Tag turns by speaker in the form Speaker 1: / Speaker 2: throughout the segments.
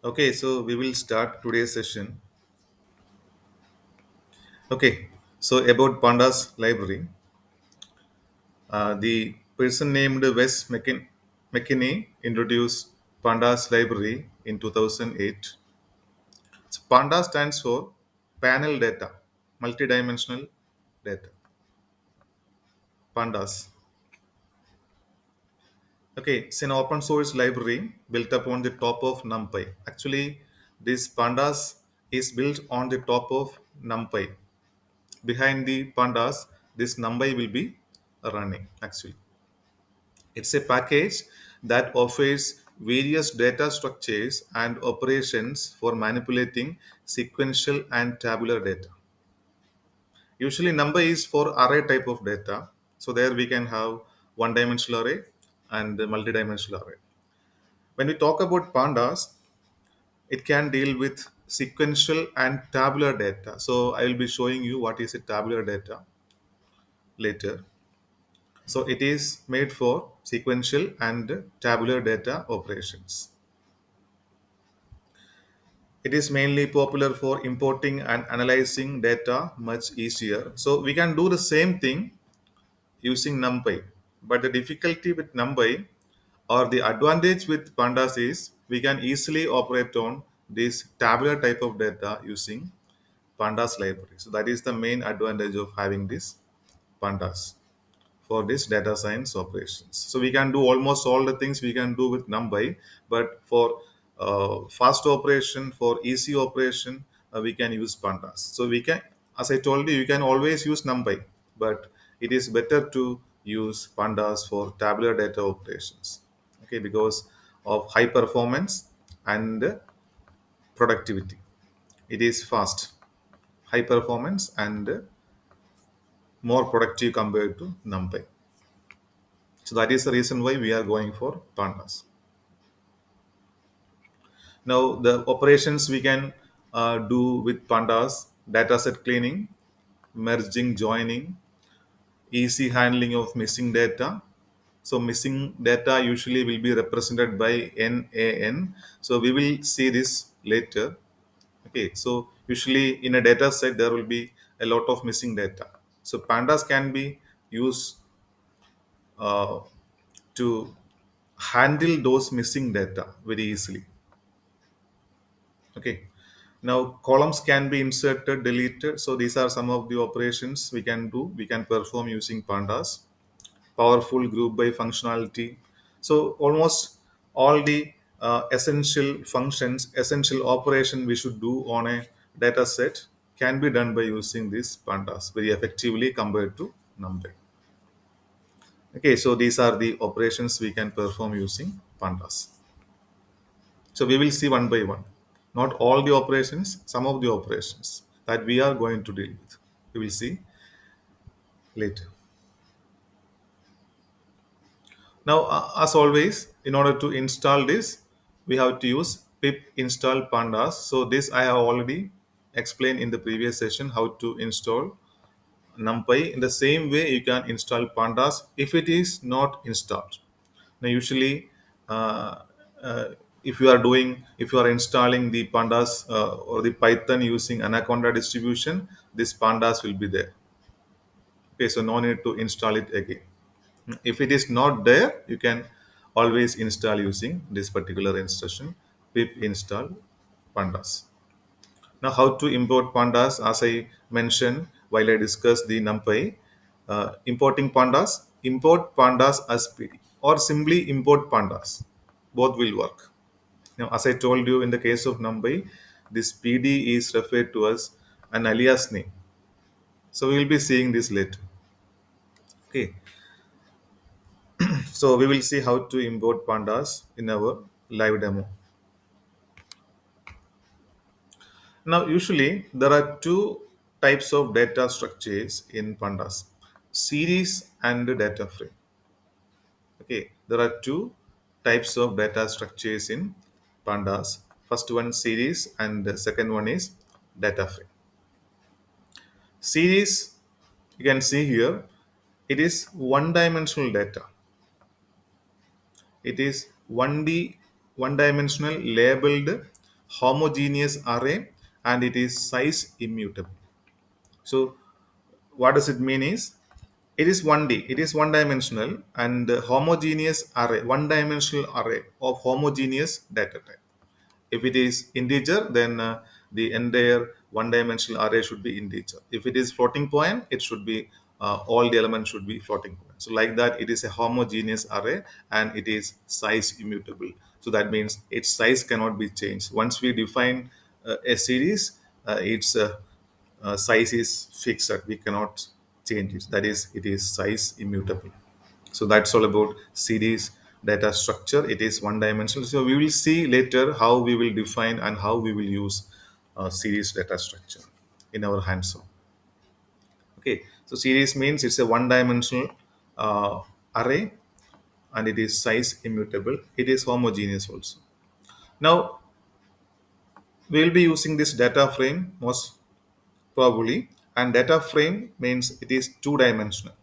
Speaker 1: Okay, so we will start today's session. Okay, so about Pandas library, the person named McKinney introduced Pandas library in 2008. So Panda stands for panel data, multidimensional data. Pandas. Okay, it's an open source library built upon the top of NumPy. Actually, this Pandas is built on the top of NumPy. Behind the pandas this numbers will be running. Actually, it's a package that offers various data structures and operations for manipulating sequential and tabular data. Usually number is for array type of data, so there we can have one dimensional array and the multi-dimensional array. When we talk about pandas, it can deal with sequential and tabular data. So I will be showing you what is a tabular data later. So it is made for sequential and tabular data operations. It is mainly popular for importing and analyzing data much easier. So we can do the same thing using NumPy. But the difficulty with NumPy or the advantage with Pandas is we can easily operate on this tabular type of data using Pandas library. So that is the main advantage of having this Pandas for this data science operations. So we can do almost all the things we can do with NumPy, but for fast operation, for easy operation, we can use Pandas. So we can, as I told you, you can always use NumPy, but it is better to use Pandas for tabular data operations. Okay, because of high performance and productivity. It is fast, high performance, and more productive compared to NumPy. So that is the reason why we are going for pandas. Now the operations we can do with pandas: dataset cleaning, merging, joining, easy handling of missing data. So missing data usually will be represented by NaN. So we will see this later. Okay, so usually in a data set there will be a lot of missing data. So pandas can be used uh, to handle those missing data very easily. Okay. Now columns can be inserted, deleted. So these are some of the operations we can do. We can perform using pandas. Powerful group by functionality. So almost all the essential functions, essential operation we should do on a data set can be done by using these pandas very effectively compared to NumPy. Okay, so these are the operations we can perform using pandas. So we will see one by one. Not all the operations, some of the operations that we are going to deal with. We will see later. Now, as always, in order to install this, we have to use pip install pandas. So this I have already explained in the previous session how to install NumPy. In the same way, you can install pandas if it is not installed. Now, usually, uh, uh, if you are installing the pandas or the Python using Anaconda distribution, this pandas will be there. Okay, so no need to install it again. If it is not there, you can always install using this particular instruction pip install pandas. Now, how to import pandas? As I mentioned while I discussed the NumPy, importing pandas, import pandas as PD or simply import pandas. Both will work. Now, as I told you in the case of NumPy, this PD is referred to as an alias name. So we will be seeing this later. Okay, so we will see how to import pandas in our live demo. Now, usually there are two types of data structures in pandas: series and data frame. Okay, there are two types of data structures in pandas. First one series, and the second one is data frame. Series, you can see here, it is one dimensional data. It is 1D, one dimensional labeled homogeneous array, and it is size immutable. So what does it mean is, it is 1D, it is one dimensional, and homogeneous array, one dimensional array of homogeneous data type. If it is integer, then the entire one dimensional array should be integer. If it is floating point, it should be all the elements should be floating point. So like that, it is a homogeneous array, and it is size immutable. So that means its size cannot be changed. Once we define a series, its size is fixed. We cannot change it. That is, it is size immutable. So that's all about series data structure. It is one dimensional. So we will see later how we will define and how we will use series data structure in our hands-on. Okay, so series means it's a one dimensional array, and it is size immutable. It is homogeneous also. Now we will be using this data frame most probably, and data frame means it is two dimensional.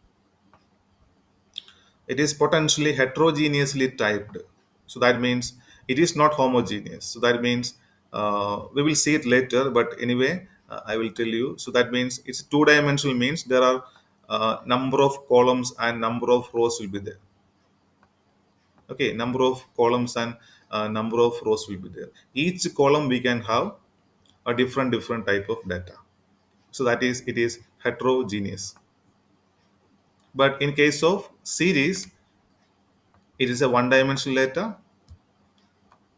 Speaker 1: It is potentially heterogeneously typed. So that means it is not homogeneous. So that means we will see it later, but anyway, I will tell you. So that means it's two dimensional, means there are number of columns and number of rows will be there. Okay, number of columns and number of rows will be there. Each column we can have a different type of data. So that is, it is heterogeneous. But in case of series, it is a one dimensional data.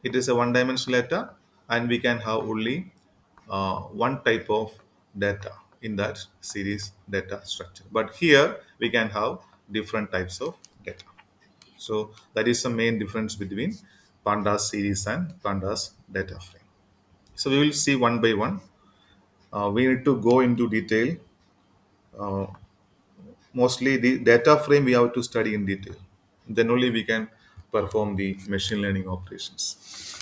Speaker 1: It is a one dimensional data, and we can have only one type of data in that series data structure. But here we can have different types of data. So that is the main difference between Pandas series and Pandas data frame. So we will see one by one. We need to go into detail. Uh, Mostly the data frame we have to study in detail. Then only we can perform the machine learning operations.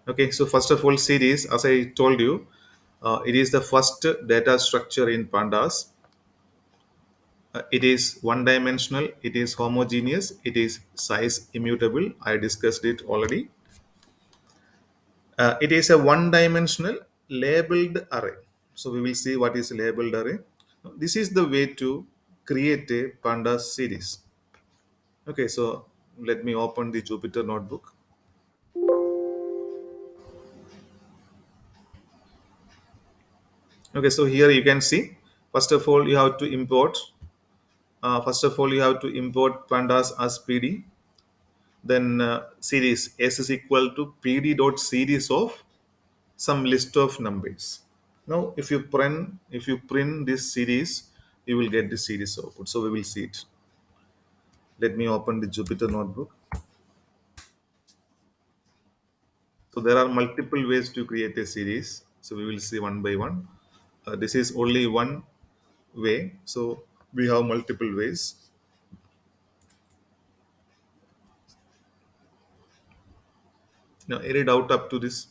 Speaker 1: Okay, so first of all, series, as I told you, it is the first data structure in Pandas. It is one dimensional, it is homogeneous, it is size immutable. I discussed it already. It is a one dimensional labeled array. So we will see what is labeled array. This is the way to create a Pandas series. Okay, so let me open the Jupyter notebook. Okay, so here you can see, first of all, you have to import. First of all, you have to import pandas as PD. Then series s is equal to pd dot series of some list of numbers. Now, if you print this series, you will get the series output. So we will see it. Let me open the Jupyter notebook. So there are multiple ways to create a series. So we will see one by one. This is only one way. So we have multiple ways. Now, any doubt up to this?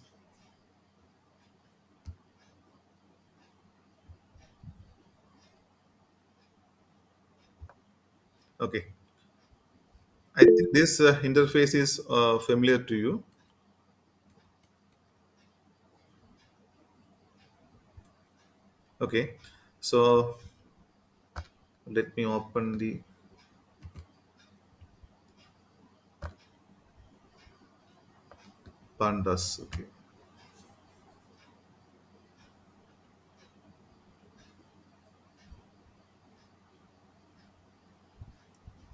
Speaker 1: Okay. I think this interface is familiar to you. Okay. So let me open the pandas. Okay.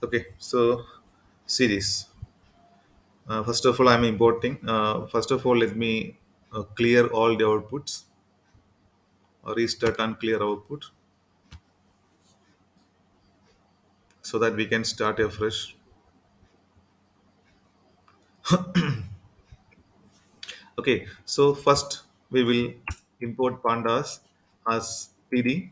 Speaker 1: Okay. So series. First of all, I'm importing. First of all, let me clear all the outputs, or restart and clear output, so that we can start afresh. Okay. So first we will import pandas as PD.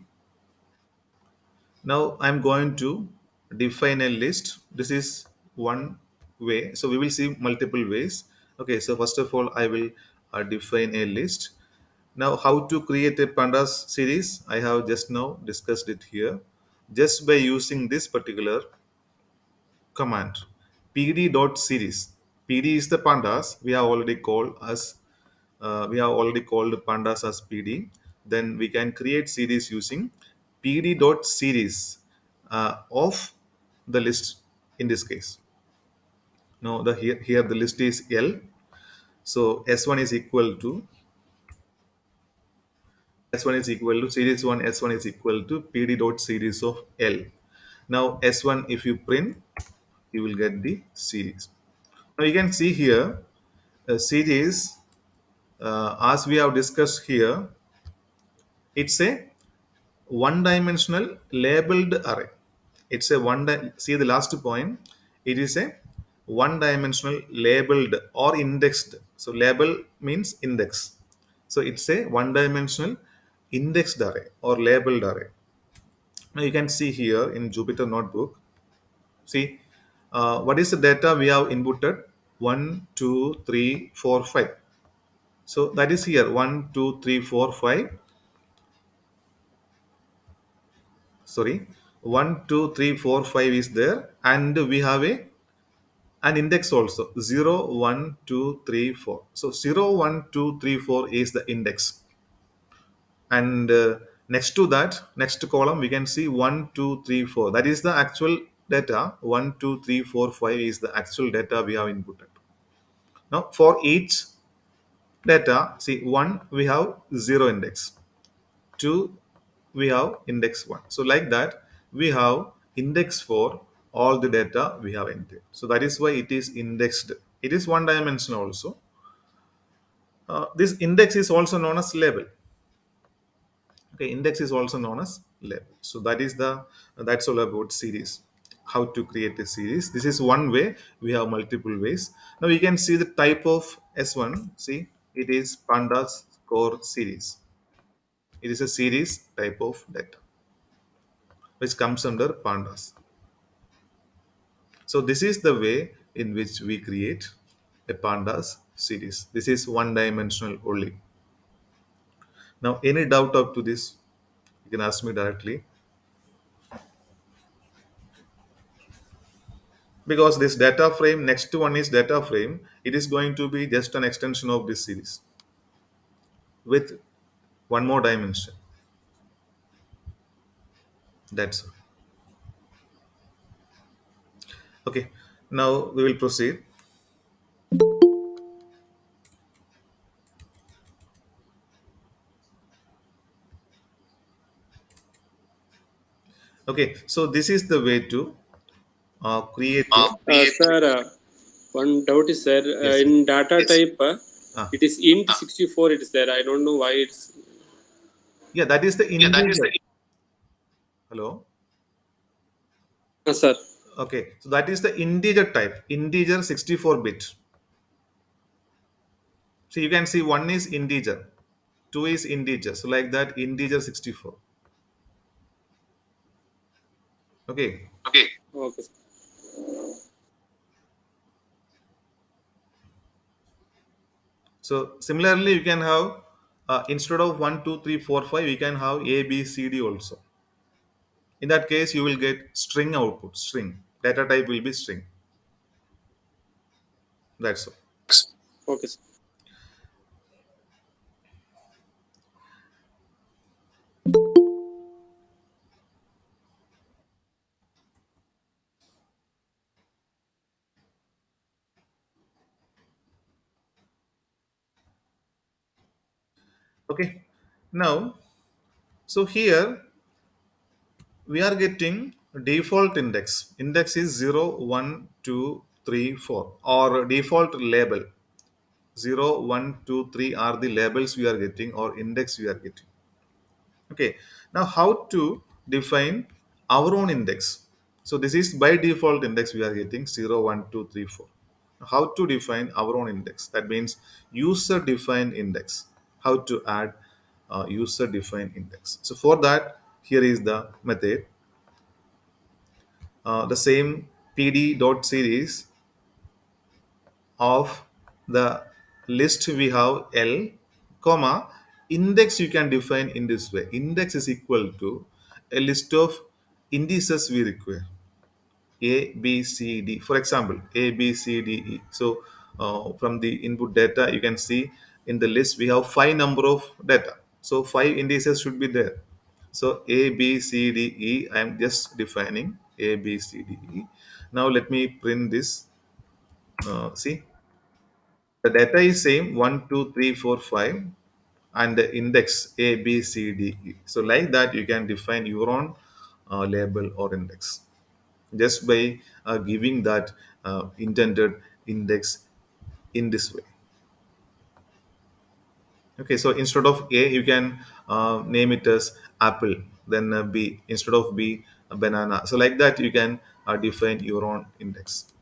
Speaker 1: Now I'm going to define a list. This is one way. So we will see multiple ways. Okay, so first of all, I will define a list. Now, how to create a pandas series? I have just now discussed it here. Just by using this particular command, pd.series. PD is the pandas. We have already called pandas as PD. Then we can create series using PD dot series of the list in this case. Now the here the list is L. So S1 is equal to series 1 S1 is equal to PD dot series of L. Now S1 if you print you will get the series. Now you can see here a series as we have discussed here, it's a one dimensional labeled array. It's a see the last point, it is a one dimensional labeled or indexed. So label means index. So it's a one dimensional indexed array or labeled array. Now you can see here in Jupyter notebook, see what is the data we have inputted: 1, 2, 3, 4, 5. So that is here 1, 2, 3, 4, 5. Sorry, 1, 2, 3, 4, 5 is there, and we have a an index also 0, 1, 2, 3, 4. So 0, 1, 2, 3, 4 is the index, and next to that, next column we can see 1, 2, 3, 4. That is the actual data. 1, 2, 3, 4, 5 is the actual data we have inputted. Now for each data, see, 1 we have 0 index, 2 we have index 1. So like that we have index for all the data we have entered. So that is why it is indexed. It is one dimension also. This index is also known as label. Okay, index is also known as label. So that is the that's all about series. How to create a series. This is one way. We have multiple ways. Now we can see the type of S1. See, it is pandas core series. It is a series type of data which comes under pandas. So this is the way in which we create a pandas series. This is one dimensional only. Now any doubt up to this, you can ask me directly, because this data frame, next one is data frame, it is going to be just an extension of this series with one more dimension. That's all. Okay. Now we will proceed. Okay, so this is the way to create a
Speaker 2: Sir, one doubt is there
Speaker 1: yes, yes.
Speaker 2: in data type,
Speaker 1: Ah,
Speaker 2: it is int 64. It is there. I don't know why it's.
Speaker 1: yeah, that is the integer. Hello.
Speaker 2: Sir.
Speaker 1: Okay, so that is the integer type, integer 64 bit. So you can see one is integer, two is integer. So like that, integer 64. Okay.
Speaker 2: Okay. Okay.
Speaker 1: So similarly, you can have instead of 1, 2, 3, 4, 5, you can have A, B, C, D also. In that case, you will get string output, string. Data type will be string. That's all.
Speaker 2: Okay. Sir.
Speaker 1: Okay. Now, so here we are getting default index. Index is 0, 1, 2, 3, 4, or default label. 0, 1, 2, 3 are the labels we are getting or index we are getting. Okay, now how to define our own index? So this is by default index we are getting 0, 1, 2, 3, 4. How to define our own index? That means user defined index. How to add user defined index? So for that, here is the method. The same pd dot series of the list we have L, comma, index you can define in this way. Index is equal to a list of indices we require. A, B, C, D. For example, A, B, C, D, E. So from the input data, you can see in the list we have five number of data. So five indices should be there. So A, B, C, D, E. I am just defining A, B, C, D, E. Now let me print this. See, the data is same 1, 2, 3, 4, 5, and the index A, B, C, D, E. So like that, you can define your own label or index just by giving that intended index in this way. Okay, so instead of A, you can name it as apple, then B, instead of B, a banana. So like that, you can define your own index.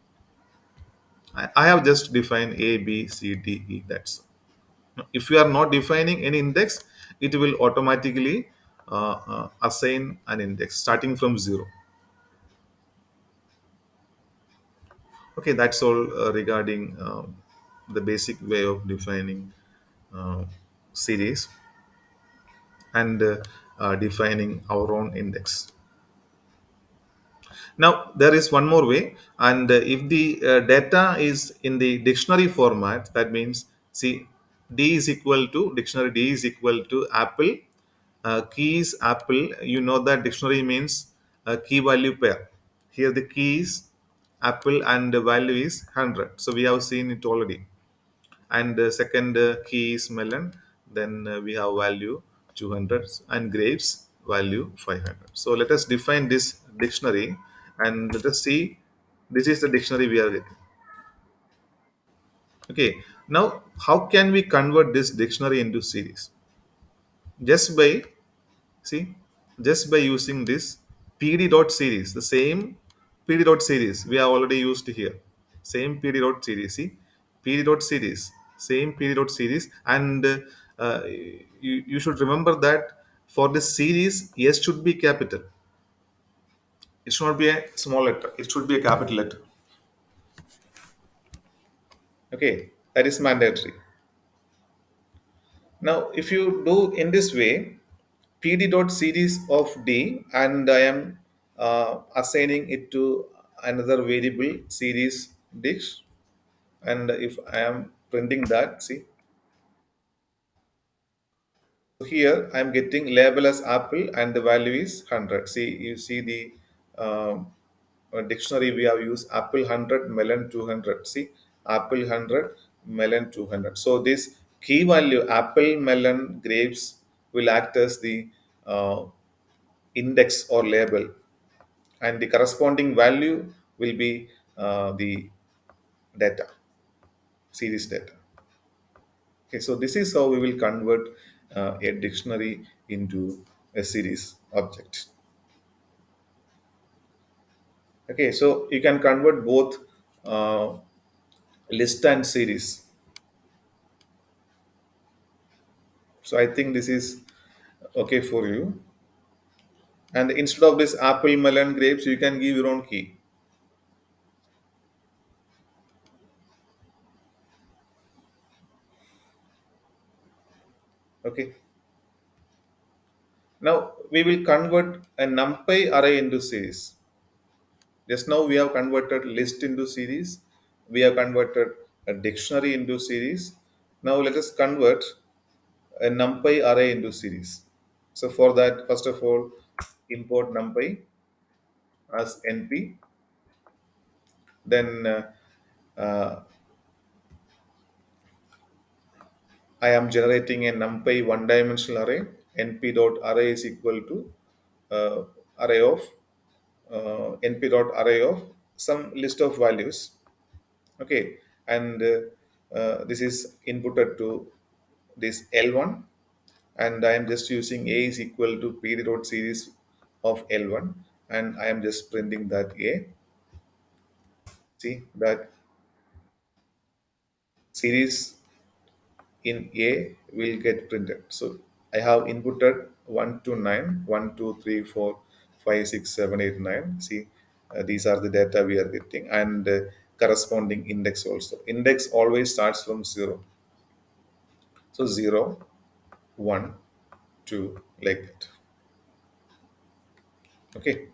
Speaker 1: I have just defined A, B, C, D, E. That's if you are not defining any index, it will automatically assign an index starting from zero. Okay, that's all regarding the basic way of defining uh, series and defining our own index. Now there is one more way, and if the data is in the dictionary format, that means see D is equal to dictionary D is equal to apple, key is apple. You know that dictionary means key value pair. Here the key is apple and the value is 100. So we have seen it already. And the second key is melon, then we have value 200 and grapes value 500. So let us define this dictionary and let us see this is the dictionary we are getting. Okay, now how can we convert this dictionary into series? Just by see, just by using this pd dot series, the same pd dot series we have already used here. Same pd dot series. See, pd dot series, same pd dot series, and you should remember that for this series, S should be capital. It should not be a small letter. It should be a capital letter. Okay, that is mandatory. Now, if you do in this way, pd dot series of D, and I am assigning it to another variable series dish, and if I am printing that, see, so here I am getting label as apple and the value is 100. See, you see the um, dictionary we have used apple 100, melon 200. See, apple 100, melon 200. So this key value apple, melon, grapes will act as the uh, index or label, and the corresponding value will be the data, series data. Okay, so this is how we will convert a dictionary into a series object. Okay, so you can convert both uh, list and series. So I think this is okay for you. And instead of this apple, melon, grapes, you can give your own key. Okay. Now we will convert a numpy array into series. Just now we have converted list into series. We have converted a dictionary into series. Now let us convert a numpy array into series. So for that, first of all, import numpy as np. Then uh, I am generating a numpy one-dimensional array. Np dot array is equal to array of np dot array of some list of values. Okay, and this is inputted to this L1, and I am just using A is equal to pd dot series of L1, and I am just printing that A. See that series in A will get printed. So I have inputted 1 to 9, 1, 2, 3, 4, 5, 6, 7, 8, 9. See, these are the data we are getting, and corresponding index also. Index always starts from 0. So 0, 1, 2, like that. Okay.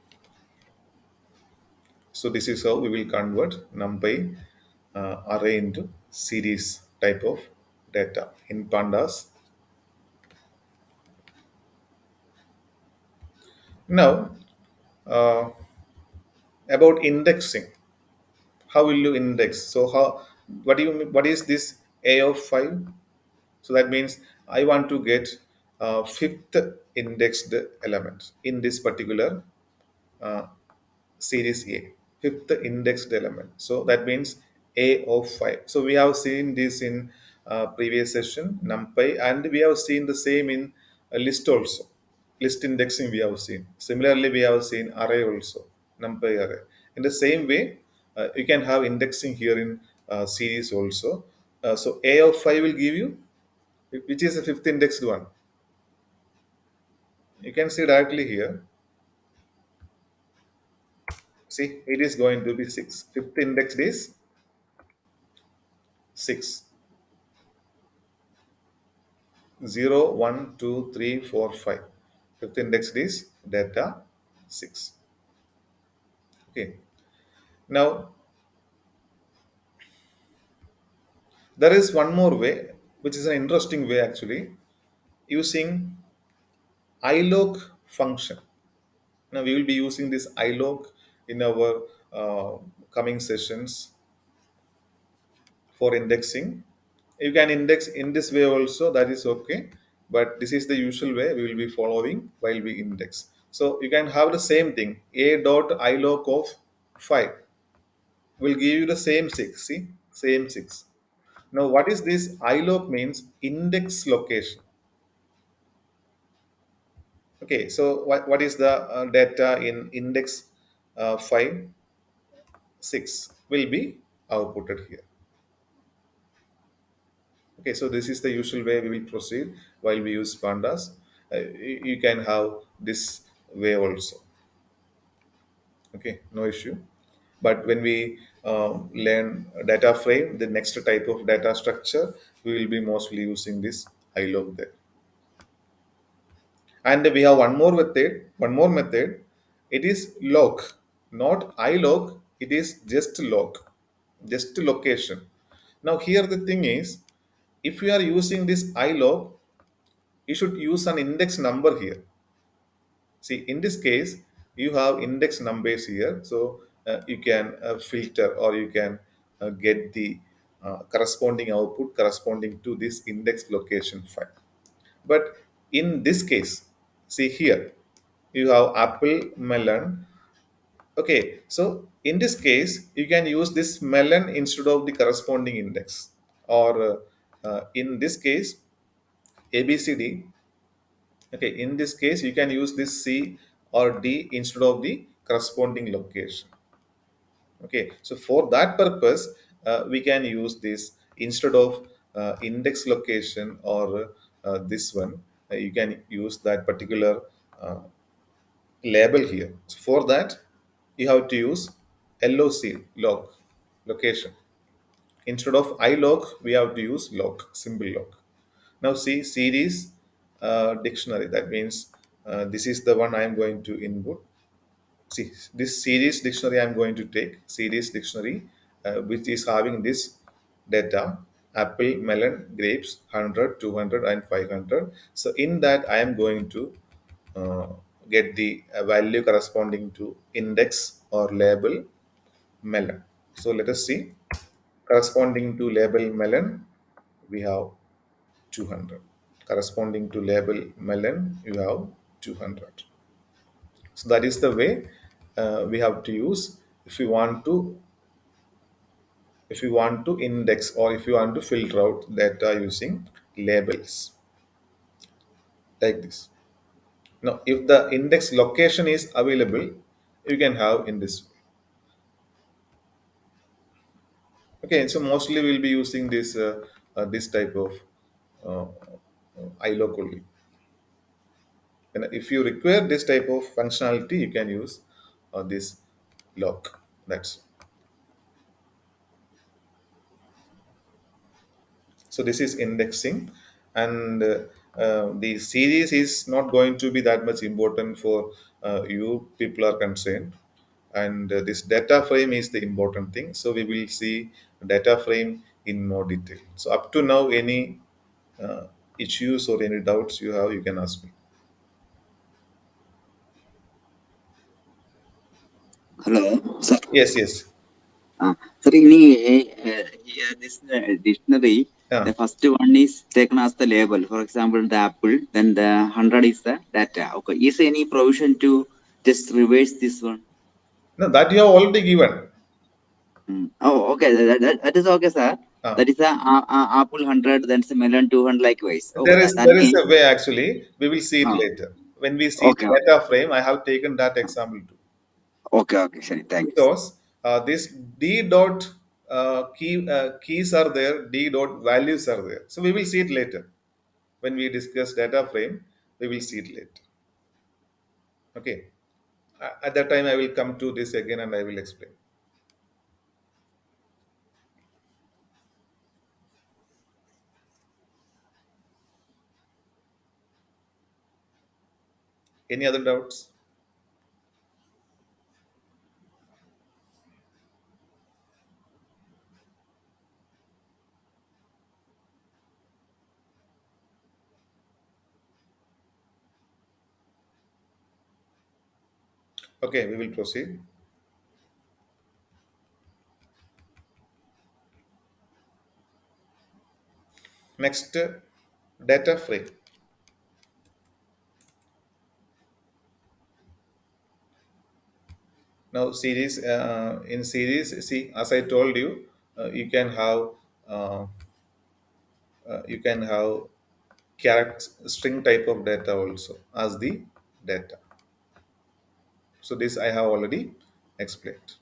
Speaker 1: So this is how we will convert numpy array into series type of data in pandas. Now, uh, about indexing, how will you index? So how, what do you mean, what is this a of 5? So that means I want to get fifth indexed element in this particular uh, series A, fifth indexed element. So that means A of 5. So we have seen this in previous session, NumPy, and we have seen the same in list also. List indexing we have seen. Similarly, we have seen array also, NumPy array. In the same way, you can have indexing here in series also. So A of 5 will give you, which is the fifth indexed one. You can see directly here. See, it is going to be 6. Fifth indexed is 6. 0, 1, 2, 3, 4, 5. Fifth index is data 6. Okay. Now, there is one more way, which is an interesting way actually, using ilog function. Now, we will be using this ilog in our coming sessions for indexing. You can index in this way also, that is okay. But this is the usual way we will be following while we index. So you can have the same thing, a dot ilog of 5 will give you the same 6. See, same 6. Now, what is this? ILOC means index location. Okay, so what is the data in index 5? 6 will be outputted here. Okay, so this is the usual way we will proceed while we use pandas. You can have this way also. Okay, no issue. But when we learn data frame, the next type of data structure, we will be mostly using this ilog there. And we have one more method. It is log, not ilog. It is just log, just location. Now here the thing is, if you are using this ilog, you should use an index number here. See, in this case, you have index numbers here, so you can filter, or you can get the corresponding output corresponding to this index location file. But in this case, see here, you have apple, melon. Okay, so in this case, you can use this melon instead of the corresponding index, or in this case, ABCD. Okay, in this case, you can use this C or D instead of the corresponding location. Okay, so for that purpose, we can use this instead of index location, or this one. You can use that particular uh, label here. So for that, you have to use LOC, log, location. Instead of ilog, we have to use log, symbol log. Now see series dictionary. That means this is the one I am going to input. See, this series dictionary I'm going to take, series dictionary, which is having this data: apple, melon, grapes, 100, 200, and 500. So in that I am going to uh, get the value corresponding to index or label melon. So let us see, corresponding to label melon, we have 200. Corresponding to label melon, you have 200. So that is the way we have to use if you want to, index, or if you want to filter out data using labels like this. Now, if the index location is available, you can have in this way. Okay, so mostly we'll be using this type of uh, iLoc only. And if you require this type of functionality, you can use this lock. That's so. This is indexing, and the series is not going to be that much important for you people are concerned. and this data frame is the important thing. So we will see data frame in more detail. So up to now, any uh, issues or any doubts you have, you can ask me.
Speaker 3: Hello, sir.
Speaker 1: Yes, yes.
Speaker 3: Sir, in this dictionary,
Speaker 1: Yeah.
Speaker 3: the first one is taken as the label. For example, the apple, then the 100 is the data. Okay. Is there any provision to just reverse this one?
Speaker 1: No, that you have already given.
Speaker 3: Oh, okay. That is okay, sir.
Speaker 1: uh,
Speaker 3: That is a apple 100, then the melon 200 likewise. Okay, that
Speaker 1: there is
Speaker 3: means,
Speaker 1: a way, actually. We will see it
Speaker 3: oh,
Speaker 1: later when we see
Speaker 3: okay,
Speaker 1: data frame. I have taken that example too,
Speaker 3: okay, okay, sorry, thank you, sir.
Speaker 1: because this d dot keys are there, d dot values are there. So we will see it later when we discuss data frame. We will see it later. Okay. At that time, I will come to this again and I will explain. Any other doubts? Okay, we will proceed. Next, data frame. Now, series in series, see, as I told you, you can have uh, you can have character string type of data also as the data. So this I have already explained.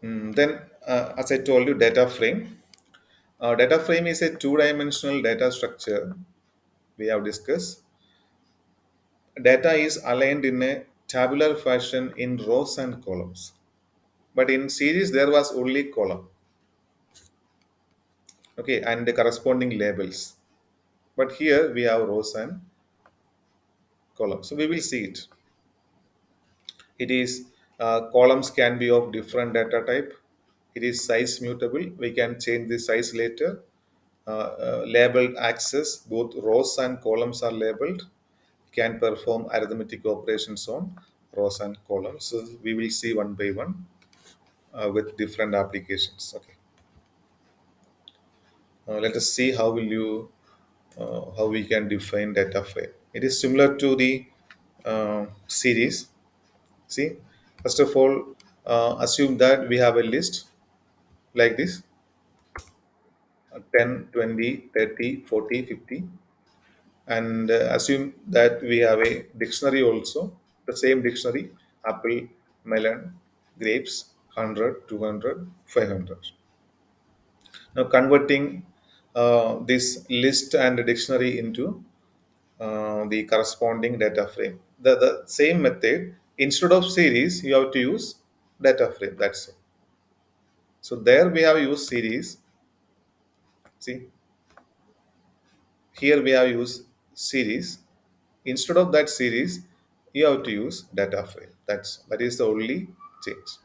Speaker 1: Then, as I told you, data frame. Data frame is a two-dimensional data structure we have discussed. Data is aligned in a tabular fashion in rows and columns. But in series, there was only column, okay, and the corresponding labels. But here we have rows and columns. So we will see it. It is columns can be of different data type. It is size mutable. We can change the size later. Labeled access, both rows and columns are labeled. Can perform arithmetic operations on rows and columns. So we will see one by one with different applications. Okay. Let us see how will you how we can define data frame. It is similar to the series. See, first of all, assume that we have a list like this: 10, 20, 30, 40, 50, and assume that we have a dictionary also, the same dictionary: apple, melon, grapes, 100, 200, 500. Now, converting this list and dictionary into the corresponding data frame. The same method, instead of series, you have to use data frame. That's it. So there we have used series. See, here we have used series. Instead of that series, you have to use data frame. That is the only change.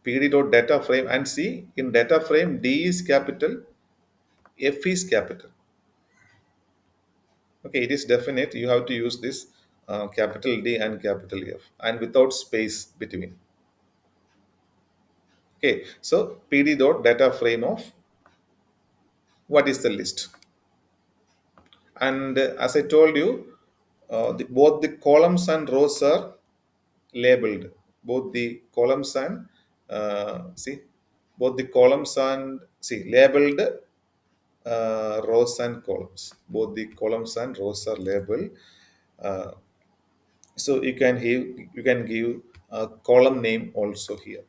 Speaker 1: PD dot data frame, and see, in data frame D is capital, F is capital. Okay, it is definite. You have to use this capital D and capital F, and without space between. Okay, so PD dot data frame of what is the list, and as I told you, both the columns and rows are labeled. Both the columns and see, both the columns and see labeled rows and columns. Both the columns and rows are labeled. Uh, so you can give a column name also here.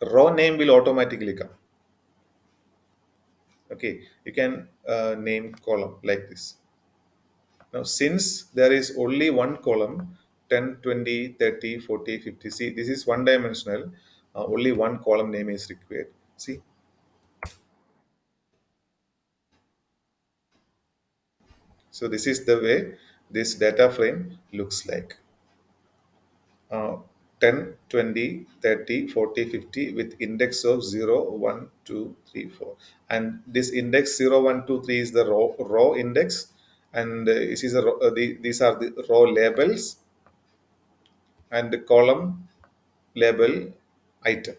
Speaker 1: Row name will automatically come. Okay, you can name column like this. Now, since there is only one column, 10, 20, 30, 40, 50, see, this is one dimensional, only one column name is required. See, so this is the way this data frame looks like. uh, 10, 20, 30, 40, 50 with index of 0, 1, 2, 3, 4. And this index 0, 1, 2, 3 is the row index, and this is these are the row labels and the column label item.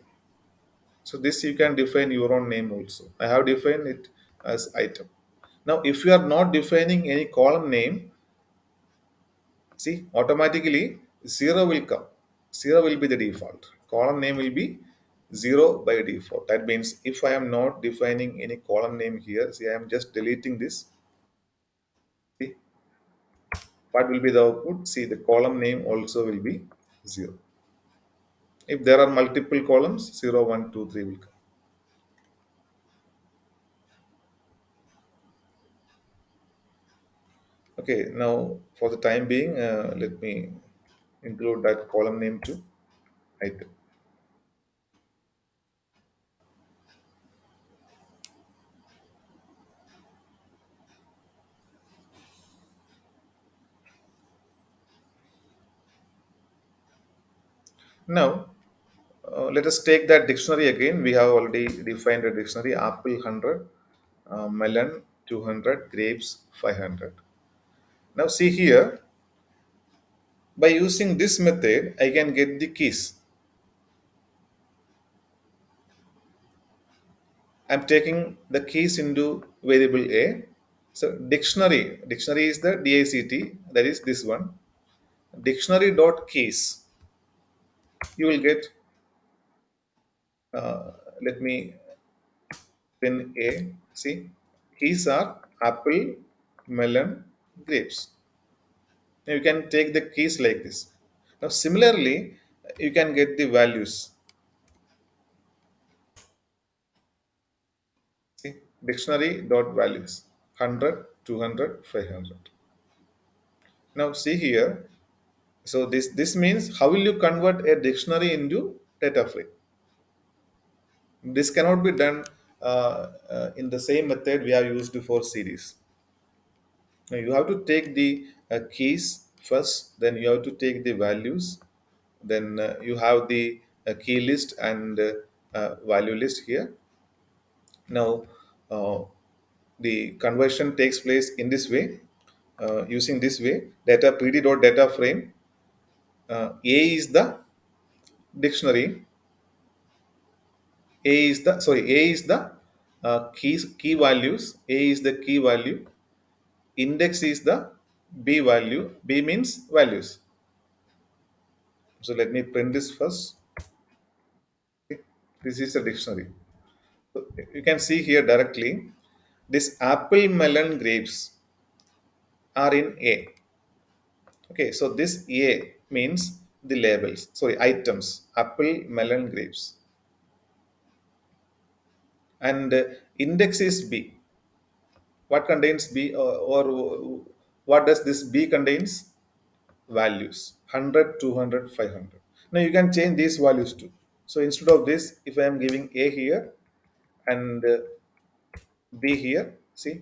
Speaker 1: So this you can define your own name also. I have defined it as item. Now, if you are not defining any column name, see, automatically 0 will come. 0 will be the default. Column name will be 0 by default. That means if I am not defining any column name here, see, I am just deleting this. See, what will be the output? See, the column name also will be 0. If there are multiple columns, 0, 1, 2, 3 will come. Okay, now for the time being, let me include that column name to item. Now, let us take that dictionary again. We have already defined a dictionary: apple 100, melon 200, grapes 500. Now, see here, by using this method, I can get the keys. I'm taking the keys into variable A. So, dictionary is the DICT, that is this one. Dictionary dot keys. You will get, uh, let me pin A. See, keys are apple, melon, grapes. Now you can take the keys like this. Now similarly, you can get the values. See, dictionary dot values 100, 200, 500. Now see here. So this means how will you convert a dictionary into data frame? This cannot be done in the same method we have used for series. Now you have to take the keys first, then you have to take the values, then you have the key list and value list here. Now the conversion takes place in this way, using this way: data pd dot data frame. A is the dictionary. A is the key values. A is the key value. Index is the B value. B means values. So let me print this first. Okay. This is a dictionary. So you can see here directly this apple, melon, grapes are in A. Okay, so this A means the labels, sorry, items: apple, melon, grapes. And index is B. What contains B, or what does this B contains? Values: 100, 200, 500. Now you can change these values too. So instead of this, if I am giving A here and B here, see,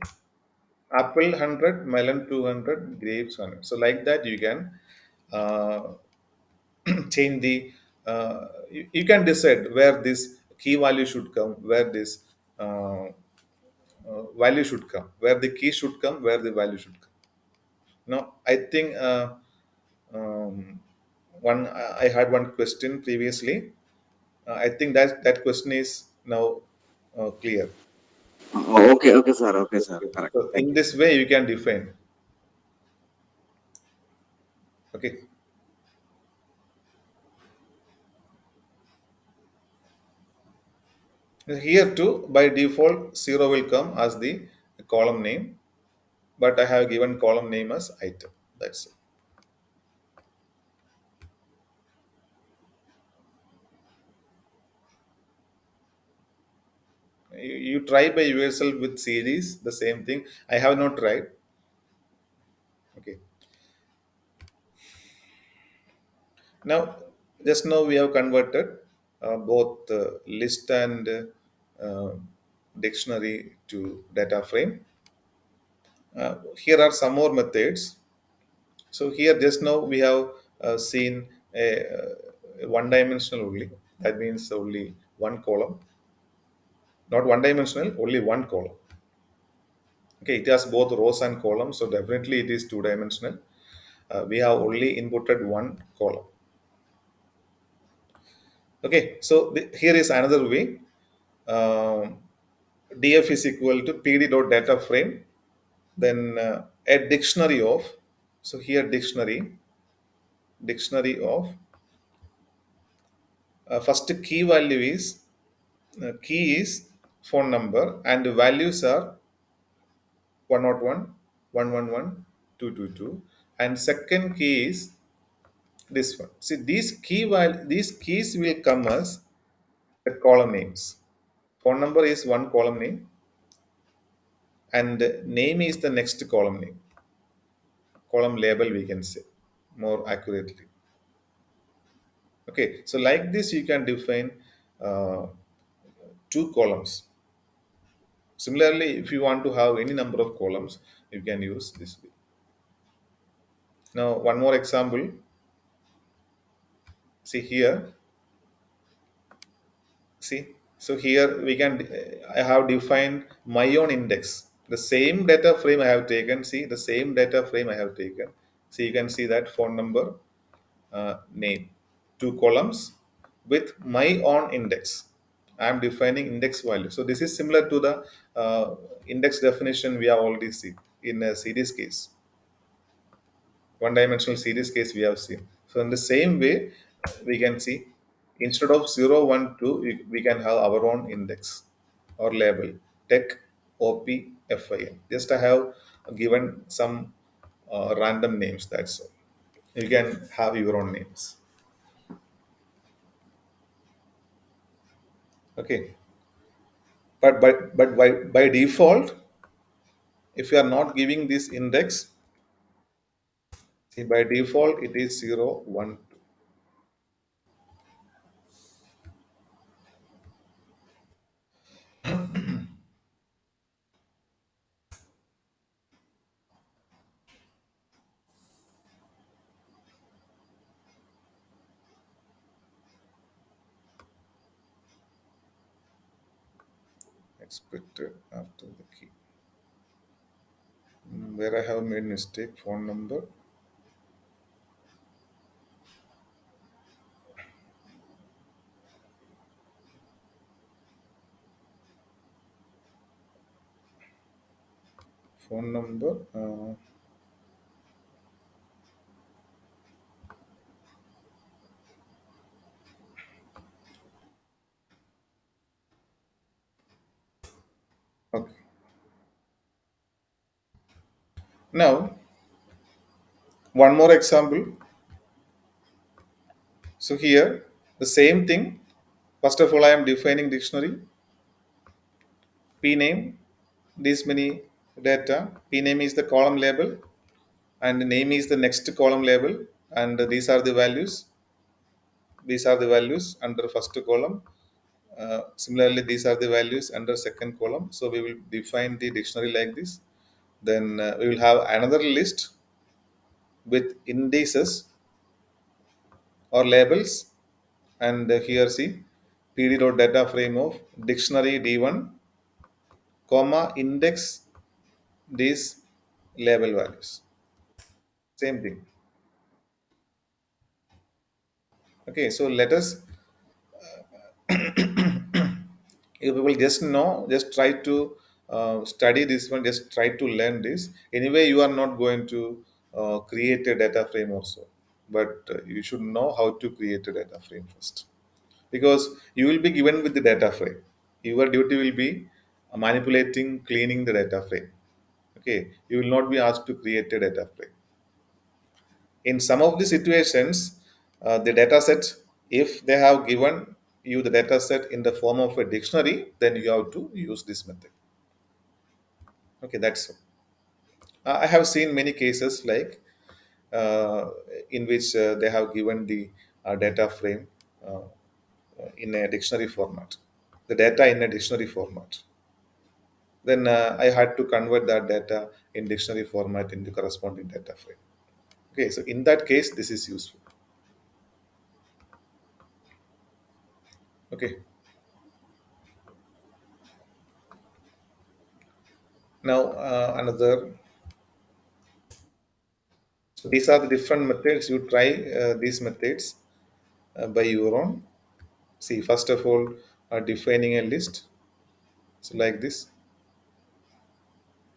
Speaker 1: apple 100, melon 200, grapes 100. So like that you can uh, change the you can decide where this key value should come, where this uh, value should come, where the key should come, where the value should come. Now I think um, one I had one question previously. I think that question is now clear.
Speaker 3: Oh, okay, okay, sir. Okay, sir.
Speaker 1: Okay.
Speaker 3: Correct.
Speaker 1: So
Speaker 3: Thank
Speaker 1: in
Speaker 3: you.
Speaker 1: this way you can define. Okay. Here too, by default, 0 will come as the column name, but I have given column name as item. That's it. You try by yourself with series, the same thing. I have not tried. Okay. Now, just now we have converted both list and dictionary to data frame. Here are some more methods. So here just now we have seen one dimensional only. That means only one column, not one dimensional, only one column. Okay, it has both rows and columns, so definitely it is two dimensional. We have only inputted one column. Okay, so here is another way. Um, df is equal to pd dot data frame, then a dictionary of, so here dictionary of, first key is phone number and the values are 101, 111, 222, and second key is this one. See, these keys will come as the column names. Phone number is one column name and name is the next column name, column label we can say more accurately. Okay, so like this you can define uh, two columns. Similarly, if you want to have any number of columns, you can use this way. Now, one more example. See here. See, so here we can, I have defined my own index. The same data frame I have taken. See, the same data frame I have taken. So you can see that phone number, name, two columns with my own index. I am defining index value. So this is similar to the index definition we have already seen in a series case. One dimensional series case we have seen. So in the same way, we can see instead of 0, 1, 2, we can have our own index or label tech OPFIN. Just I have given some random names, that's all. You can have your own names. Okay. But by default, if you are not giving this index, see by default it is 0, 1, 2. Expected after the key. Where I have made mistake, phone number. Phone number. Okay. Now, one more example. So here, the same thing. First of all, I am defining dictionary. P name, this many data. P name is the column label, and name is the next column label, and these are the values. These are the values under first column. Similarly, these are the values under second column. So we will define the dictionary like this. Then we will have another list with indices or labels, and here see pd dot data frame of dictionary d1 comma index these label values. Same thing. Okay, so let us, if we will just know, just try to study this one, just try to learn this. Anyway, you are not going to create a data frame also, but you should know how to create a data frame first, because you will be given with the data frame. Your duty will be manipulating, cleaning the data frame. Okay, you will not be asked to create a data frame. In some of the situations, the data set, if they have given you the data set in the form of a dictionary, then you have to use this method. Okay, that's all. I have seen many cases like uh, in which they have given the data frame uh, in a dictionary format, the data in a dictionary format. Then I had to convert that data in dictionary format into corresponding data frame. Okay, so in that case, this is useful. Okay. Now another. So these are the different methods. You try these methods by your own. See, first of all, defining a list. So like this.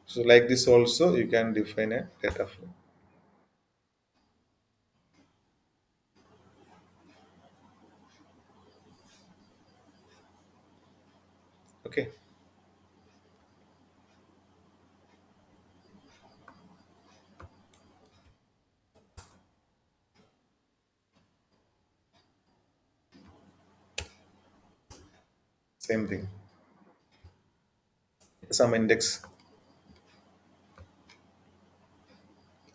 Speaker 1: So like this also you can define a data frame. Okay, same thing. Some index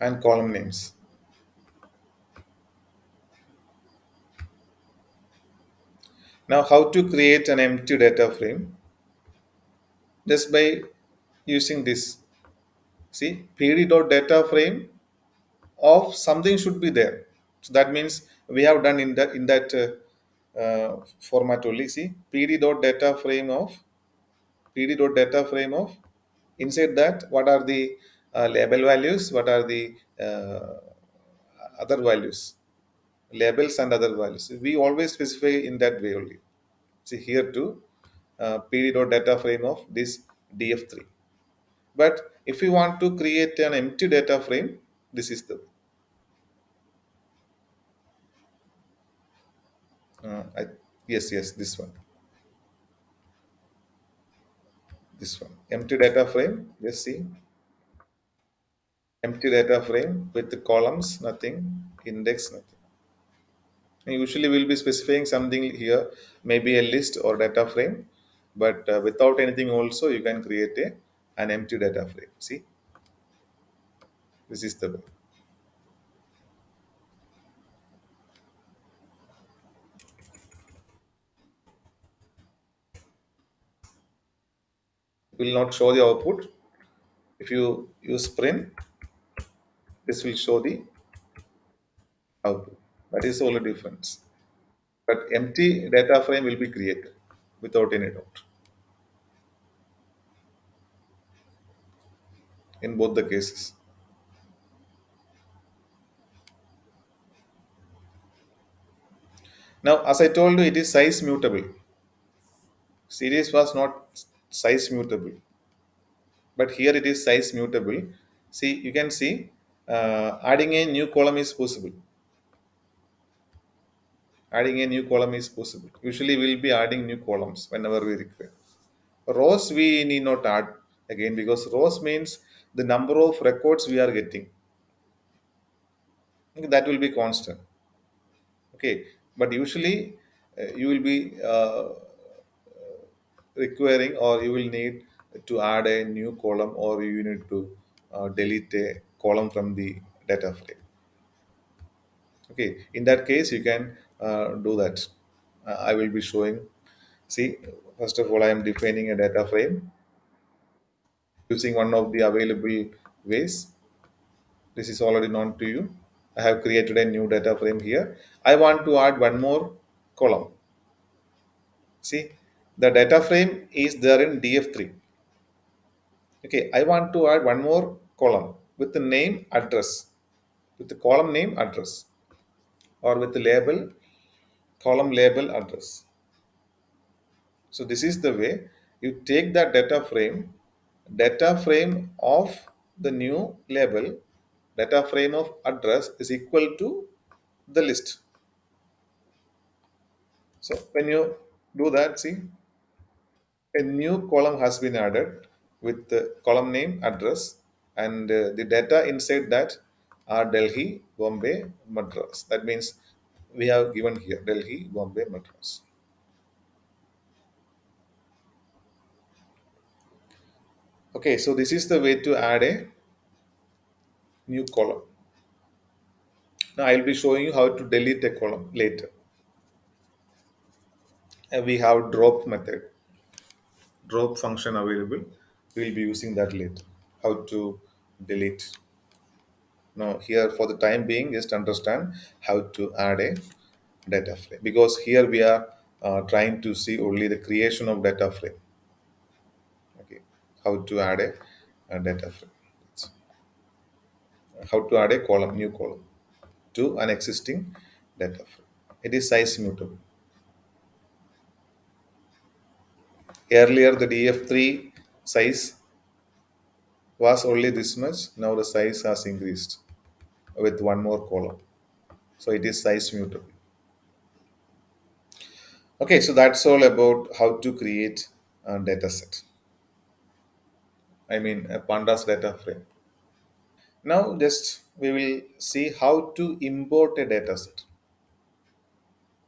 Speaker 1: and column names. Now, how to create an empty data frame? Just by using this. See, pd.data frame of something should be there. So that means we have done in that format only. See, pd.data frame of pd.data frame of inside that what are the label values, what are the other values, labels and other values. We always specify in that way only. See here too, pd.data frame of this df3. But if you want to create an empty data frame, this is the I, yes, this one empty data frame. Just see, empty data frame with the columns, nothing, index, nothing. Usually we'll be specifying something here, maybe a list or data frame, but without anything also you can create an empty data frame. See, this is the way. It will not show the output. If you use print, this will show the output. That is the only difference. But empty data frame will be created without any doubt in both the cases. Now, as I told you, it is size mutable. Series was not size mutable, but here it is size mutable. See, you can see adding a new column is possible. Adding a new column is possible. Usually, we will be adding new columns whenever we require. Rows we need not add again because rows means the number of records we are getting. That will be constant. Okay, but usually you will be requiring or you will need to add a new column or you need to delete a column from the data frame. Okay, in that case you can do that. I will be showing. See, first of all, I am defining a data frame using one of the available ways. This is already known to you. I have created a new data frame here. I want to add one more column. See, the data frame is there in df3. Okay, I want to add one more column with the name address, with the column name address, or with the label column label address. So this is the way you take that data frame of the new label, data frame of address is equal to the list. So when you do that, see, a new column has been added with the column name address and the data inside that are Delhi, Bombay, Madras. That means we have given here Delhi, Bombay, Madras. Okay, so this is the way to add a new column. Now I'll be showing you how to delete a column later. And we have drop method, drop function available. We'll be using that later. How to delete. Now here for the time being, just understand how to add a data frame because here we are trying to see only the creation of data frame. Okay, how to add a data frame, how to add a column, new column to an existing data frame. It is size mutable. Earlier, the DF3 size was only this much. Now the size has increased with one more column. So it is size mutable. Okay, so that's all about how to create a data set. I mean, a pandas data frame. Now, just we will see how to import a data set.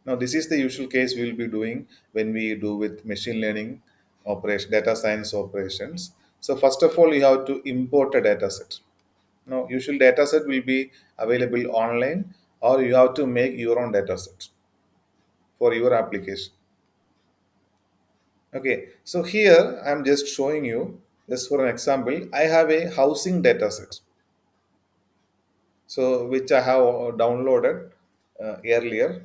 Speaker 1: Now, this is the usual case we will be doing when we do with machine learning operation, data science operations. So, first of all, you have to import a data set. Now, usual data set will be available online, or you have to make your own data set for your application. Okay, so here I'm just showing you, just for an example, I have a housing data set. So, which I have downloaded earlier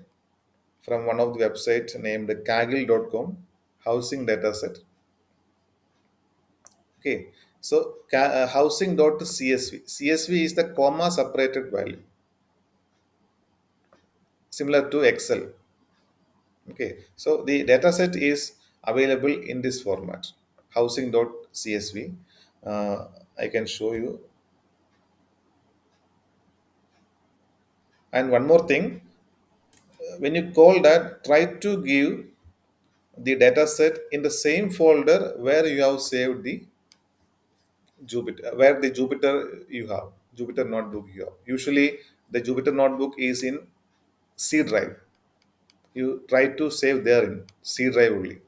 Speaker 1: from one of the websites named kaggle.com, housing dataset. Okay, so housing.csv. CSV is the comma separated value, similar to Excel. Okay, so the dataset is available in this format, housing.csv. I can show you. And one more thing, when you call that, try to give the dataset in the same folder where you have saved the Jupyter, where the Jupyter you have, Jupyter notebook you have. Usually, the Jupyter notebook is in C drive. You try to save there in C drive only.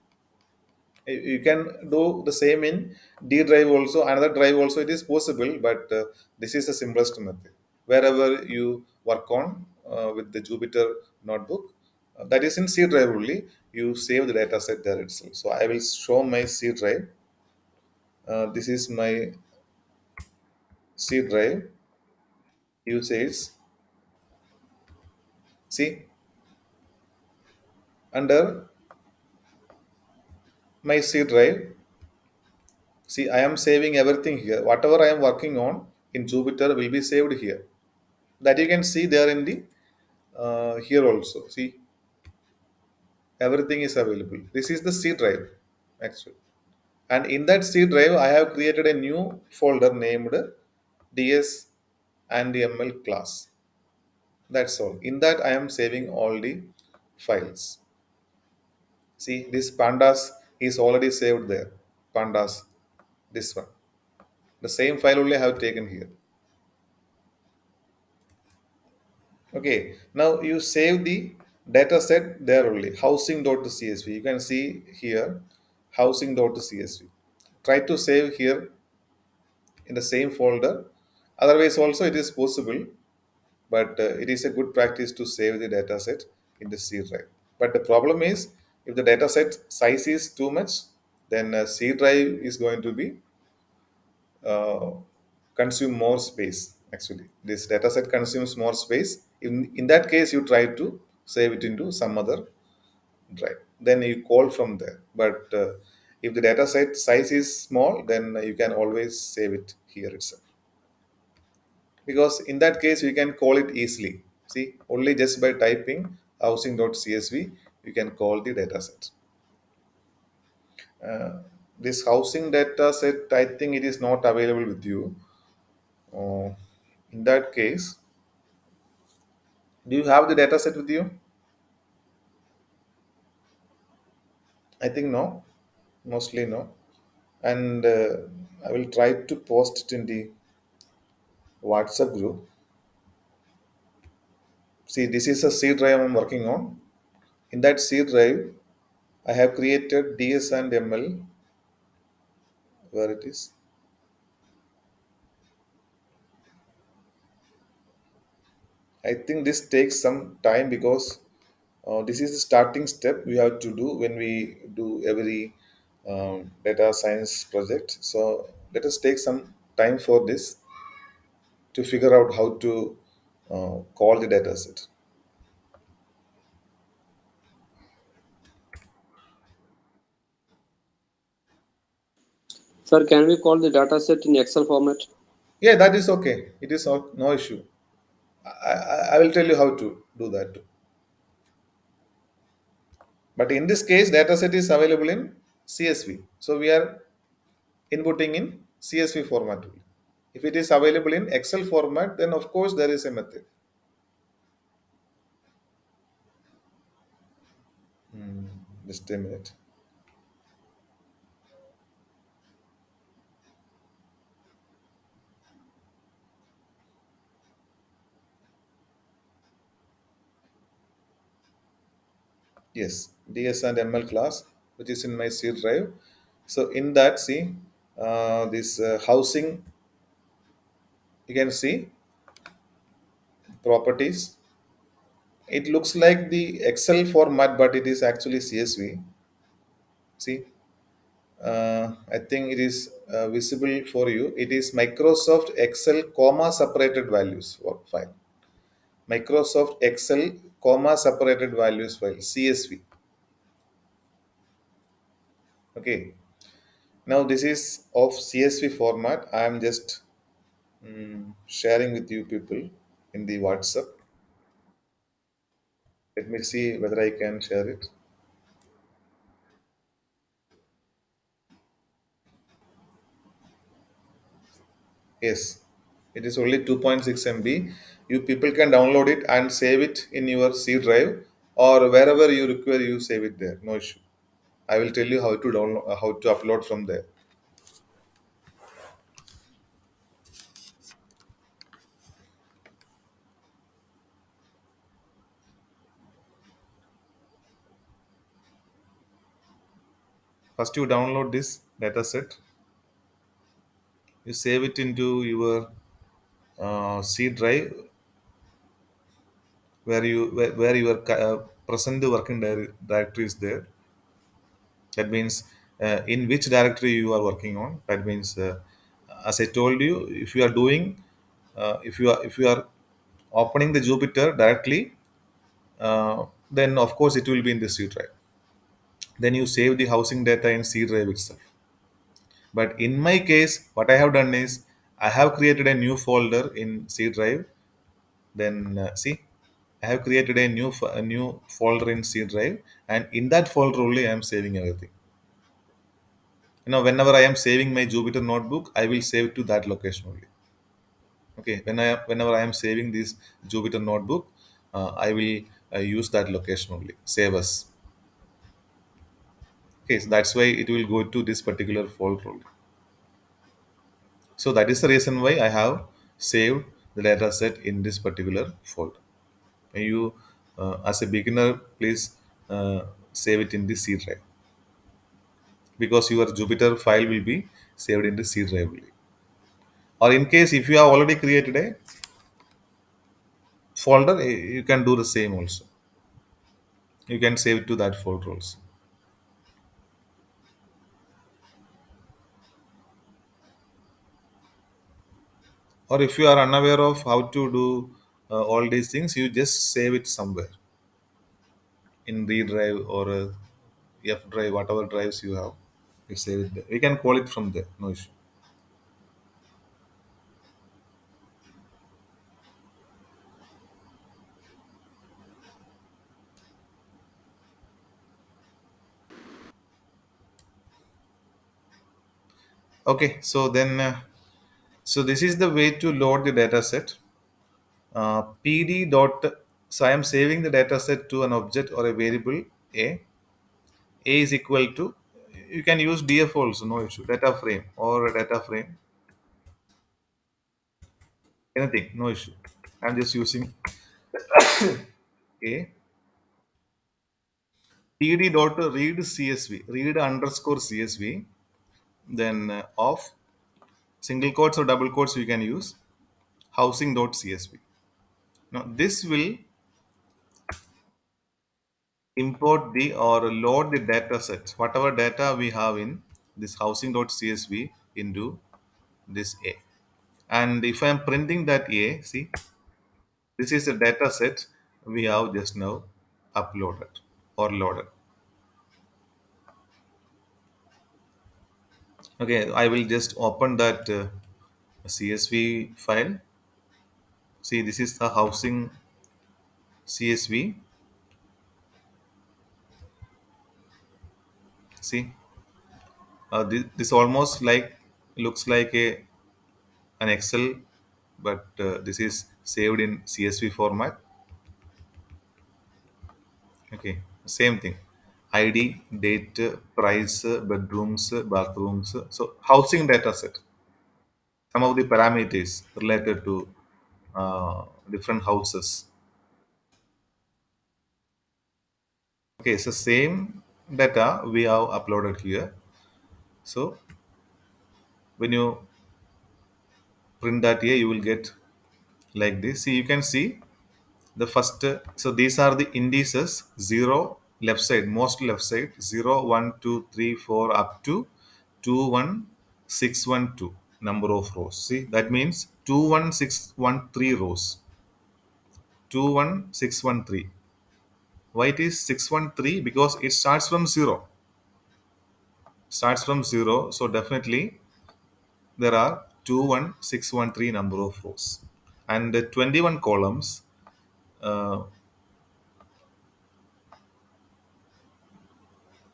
Speaker 1: You can do the same in D drive also, another drive also. It is possible, but this is the simplest method. Wherever you work on with the Jupyter notebook, that is in C drive only. You save the data set there itself. So I will show my C drive. This is my C drive usage. See, under my C drive, see, I am saving everything here. Whatever I am working on in Jupyter will be saved here. That you can see there in the here also. See, everything is available. This is the C drive actually, and in that C drive, I have created a new folder named DS and the ML class. That's all. In that, I am saving all the files. See, this pandas is already saved there. Pandas, this one. The same file only I have taken here. Okay, now you save the data set there only, housing.csv. You can see here, housing.csv. Try to save here in the same folder. Otherwise, also it is possible, but it is a good practice to save the data set in the C drive. But the problem is, if the data set size is too much, then C drive is going to be uh, consume more space. Actually, this data set consumes more space. In that case, you try to save it into some other drive, then you call from there. But if the data set size is small, then you can always save it here itself, because in that case you can call it easily. See, only just by typing housing.csv you can call the data set. This housing data set, I think it is not available with you. uh, in that case, do you have the data set with you? I think no, mostly no. And I will try to post it in the WhatsApp group. See, this is a C drive I'm working on. In that C drive, I have created DS and ML. Where it is? I think this takes some time, because this is the starting step we have to do when we do every data science project. So let us take some time for this to figure out how to call the data set.
Speaker 2: Sir, can we call the data set in Excel format?
Speaker 1: Yeah, that is okay. It is no issue. I will tell you how to do that too. But in this case, dataset is available in CSV. So we are inputting in CSV format only. If it is available in Excel format, then of course there is a method. Just a minute. Yes, DS and ML class, which is in my C drive. So in that, see this housing. You can see properties. It looks like the Excel format, but it is actually CSV. See, I think it is visible for you. It is Microsoft Excel comma separated values file. Microsoft Excel comma separated values file CSV. Okay. Now this is of CSV format. I am just sharing with you people in the WhatsApp. Let me see whether I can share it. Yes, it is only 2.6 MB. You people can download it and save it in your C drive or wherever you require. You save it there. No issue. I will tell you how to download, how to upload from there. First, you download this data set. You save it into your C drive where your present working directory is there. That means in which directory you are working on. That means as I told you, if you are doing if you are opening the Jupyter directly, then of course it will be in the C drive. Then you save the housing data in C drive itself. But in my case, what I have done is I have created a new folder in C drive. Then see, I have created a new folder in C drive, and in that folder only I am saving everything. Whenever I am saving my Jupyter notebook, I will save to that location only. Okay, whenever I am saving this Jupyter notebook, I will use that location only. Save as. Okay, so that's why it will go to this particular folder only. So that is the reason why I have saved the data set in this particular folder. And you, as a beginner, please save it in the C drive because your Jupyter file will be saved in the C drive only. Or in case if you have already created a folder, you can do the same also. You can save it to that folder also. Or if you are unaware of how to do all these things, you just save it somewhere in D drive or F drive, whatever drives you have. You save it there. You can call it from there, no issue. Okay, so then, so this is the way to load the data set. PD dot. So I am saving the data set to an object or a variable A. A is equal to. You can use DF also, no issue. Data frame or a data frame, anything, no issue. I'm just using A. PD dot read CSV, read underscore CSV, then of single quotes or double quotes you can use housing dot CSV. Now this will import the or load the data set, whatever data we have in this housing dot CSV into this A. And if I am printing that A, see, this is a data set we have just now uploaded or loaded. Okay, I will just open that CSV file. See, this is the housing CSV. See, this almost like looks like an Excel, but this is saved in CSV format. Okay, same thing. ID, date, price, bedrooms, bathrooms. So housing data set. Some of the parameters related to different houses. Okay, so same data we have uploaded here. So when you print that here, you will get like this. See, you can see the first. So these are the indices: zero left side, most left side, 0, 1, 2, 3, 4, up to 21612 number of rows. See, that means 21613 rows. 21613. Why it is 613? Because it starts from zero. Starts from zero. So definitely there are 21613 number of rows. And the 21 columns, uh,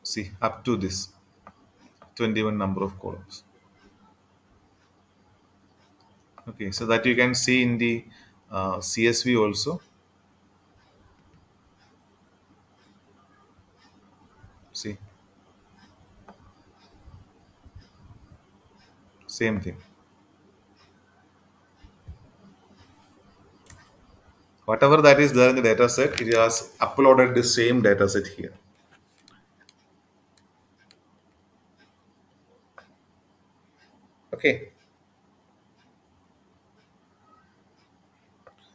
Speaker 1: see, up to this 21 number of columns. Okay, so that you can see in the CSV also. See, same thing. Whatever that is there in the data set, it has uploaded the same data set here. Okay.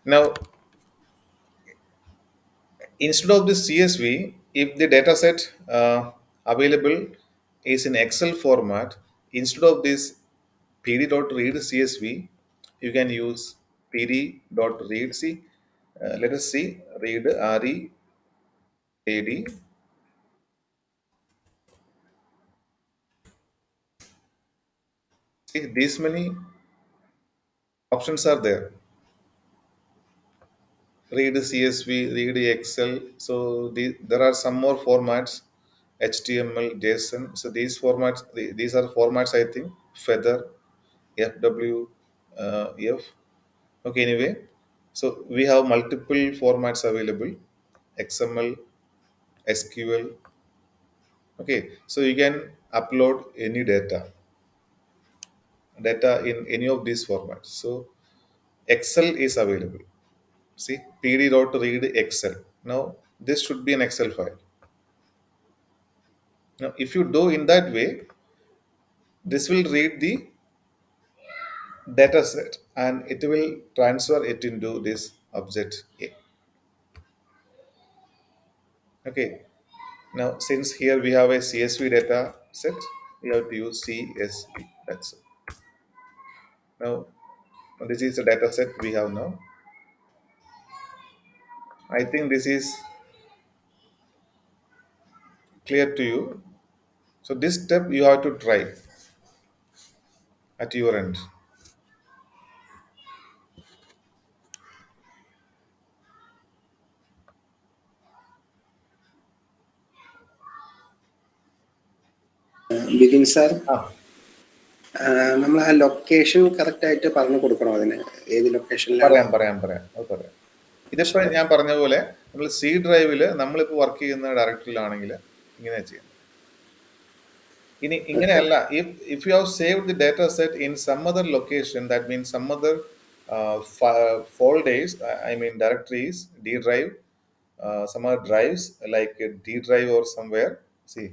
Speaker 1: Now, instead of this CSV, if the data set available is in Excel format, instead of this pd.read CSV, you can use pd.read. See, let us see, read READ. See, these many options are there. Read CSV, read Excel. So there are some more formats, HTML, JSON. So these formats, these are formats, I think, Feather, FW, F. Okay, anyway. So we have multiple formats available, XML, SQL. Okay, so you can upload any data in any of these formats. So Excel is available. See, pd.read Excel. Now, this should be an Excel file. Now, if you do in that way, this will read the data set and it will transfer it into this object A. Okay. Now, since here we have a CSV data set, we have to use CSV. That's it. Now, this is the data set we have now. I think this is clear to you. So, this step you have to try at your end.
Speaker 4: Bipin sir,
Speaker 1: Ah,
Speaker 4: നമ്മൾ ആ location correct ആയിട്ട് പറഞ്ഞു കൊടുക്കണോ അതിന്? ഏത് ലൊക്കേഷനിലാണ്?
Speaker 1: പറയാം. അത് പറയാം. ഇതിപ്പോ ഞാൻ പറഞ്ഞ പോലെ നമ്മൾ സി ഡ്രൈവിൽ നമ്മളിപ്പോൾ വർക്ക് ചെയ്യുന്ന ഡയറക്ടറിയിലാണെങ്കിൽ ഇങ്ങനെ ചെയ്യാം. ഇനി ഇങ്ങനെയല്ല, if you have save the data set in some other location, that means some other folders, I mean directories, D drive, some other drives like D drive or somewhere. See,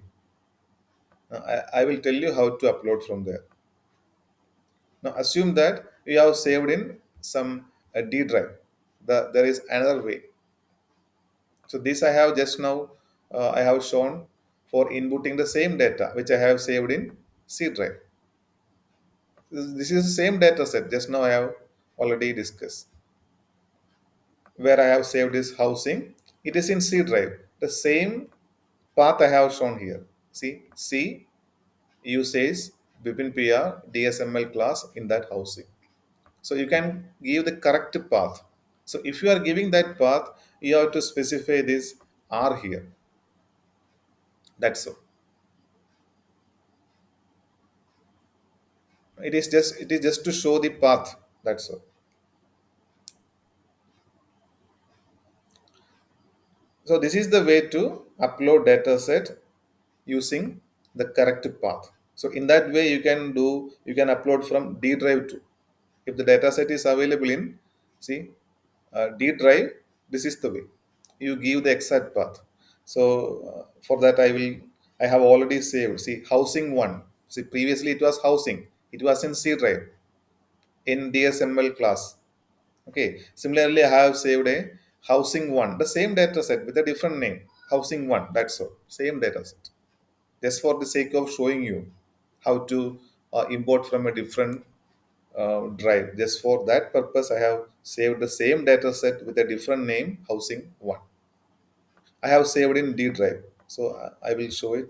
Speaker 1: I will tell you how to upload from there. Now assume that you have saved in some D drive. There is another way. So this I have just now, I have shown for inputting the same data which I have saved in C drive. This is the same data set just now I have already discussed. Where I have saved is housing. It is in C drive. The same path I have shown here. See, C usage Bipin PR DSML class in that housing. So you can give the correct path. So if you are giving that path, you have to specify this R here. That's all. It is just to show the path. That's all. So this is the way to upload data set using the correct path. So in that way you can upload from D drive to. If the data set is available in, see, D drive, this is the way. You give the exact path. So for that I have already saved. See, housing one. See, previously it was housing. It was in C drive in DSML class. Okay. Similarly, I have saved a housing one, the same data set with a different name. Housing one. That's all. Same data set. Just for the sake of showing you how to import from a different drive. Just for that purpose, I have saved the same data set with a different name, housing one. I have saved in D drive. So I will show it.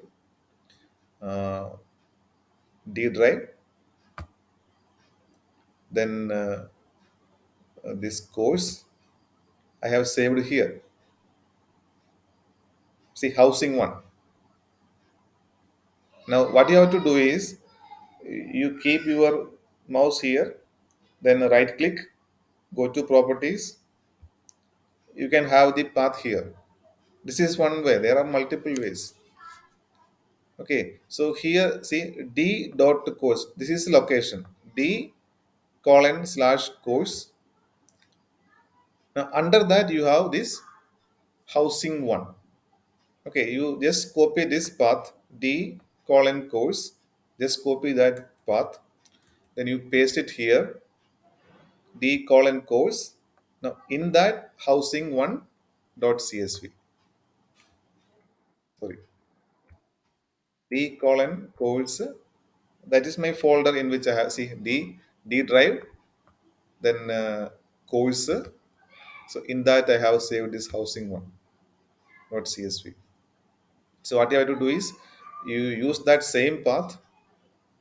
Speaker 1: Uh, D drive. Then this course I have saved here. See, housing one. Now, what you have to do is you keep your mouse here, then right click, go to properties. You can have the path here. This is one way. There are multiple ways. Okay, so here see D dot course. This is location. D colon slash course. Now under that you have this housing one. Okay, you just copy this path D colon course. Just copy that path. Then you paste it here D colon course. Now in that housing one dot CSV. Sorry, D colon course. That is my folder in which I have see D drive, then course. So in that I have saved this housing one dot CSV. So what you have to do is you use that same path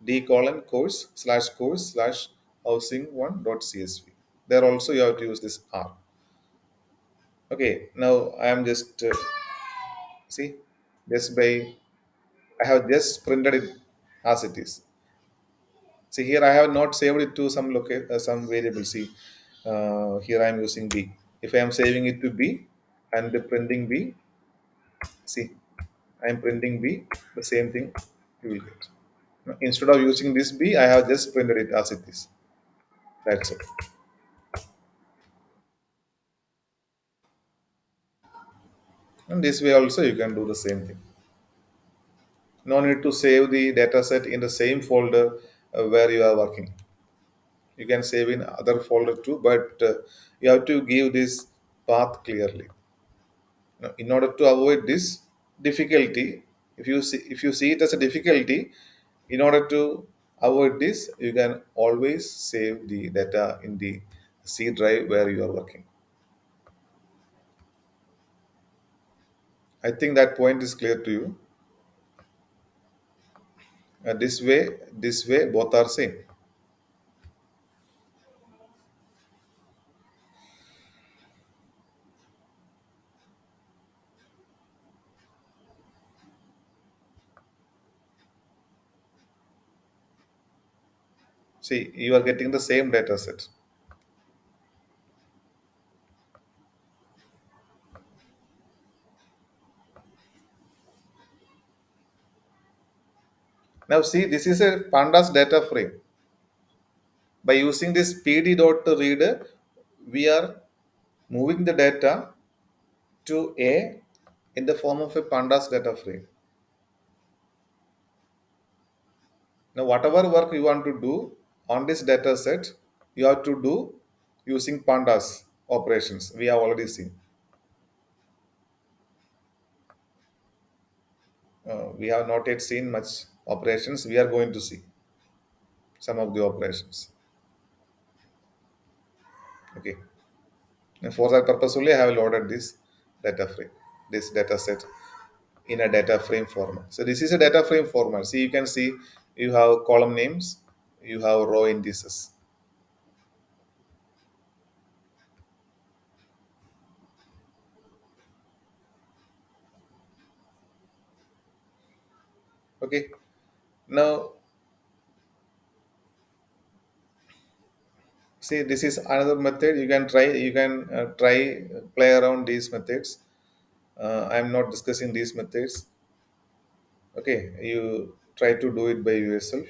Speaker 1: D colon course slash housing one dot CSV. There also you have to use this R. Okay, now I am just see just by I have just printed it as it is. See here I have not saved it to some variable. See here I am using B. If I am saving it to B and printing B, see I am printing B, the same thing you will get. Now, instead of using this B, I have just printed it as it is. That's it. And this way also you can do the same thing. No need to save the data set in the same folder where you are working. You can save in other folder too, but you have to give this path clearly. Now, in order to avoid this difficulty, if you see it as a difficulty, in order to avoid this, you can always save the data in the C drive where you are working. I think that point is clear to you. This way, both are same. See, you are getting the same data set. Now, see, this is a pandas data frame. By using this pd.read, we are moving the data to A in the form of a pandas data frame. Now, whatever work you want to do on this data set, you have to do using pandas operations. We have already seen. We have not yet seen much operations. We are going to see some of the operations. Okay. And for that purpose only, I have loaded this data frame, this data set in a data frame format. So this is a data frame format. See, you can see you have column names, you have row indices. Okay. Now, see, this is another method. You can try. You can try play around these methods. I am not discussing these methods. Okay, you try to do it by yourself.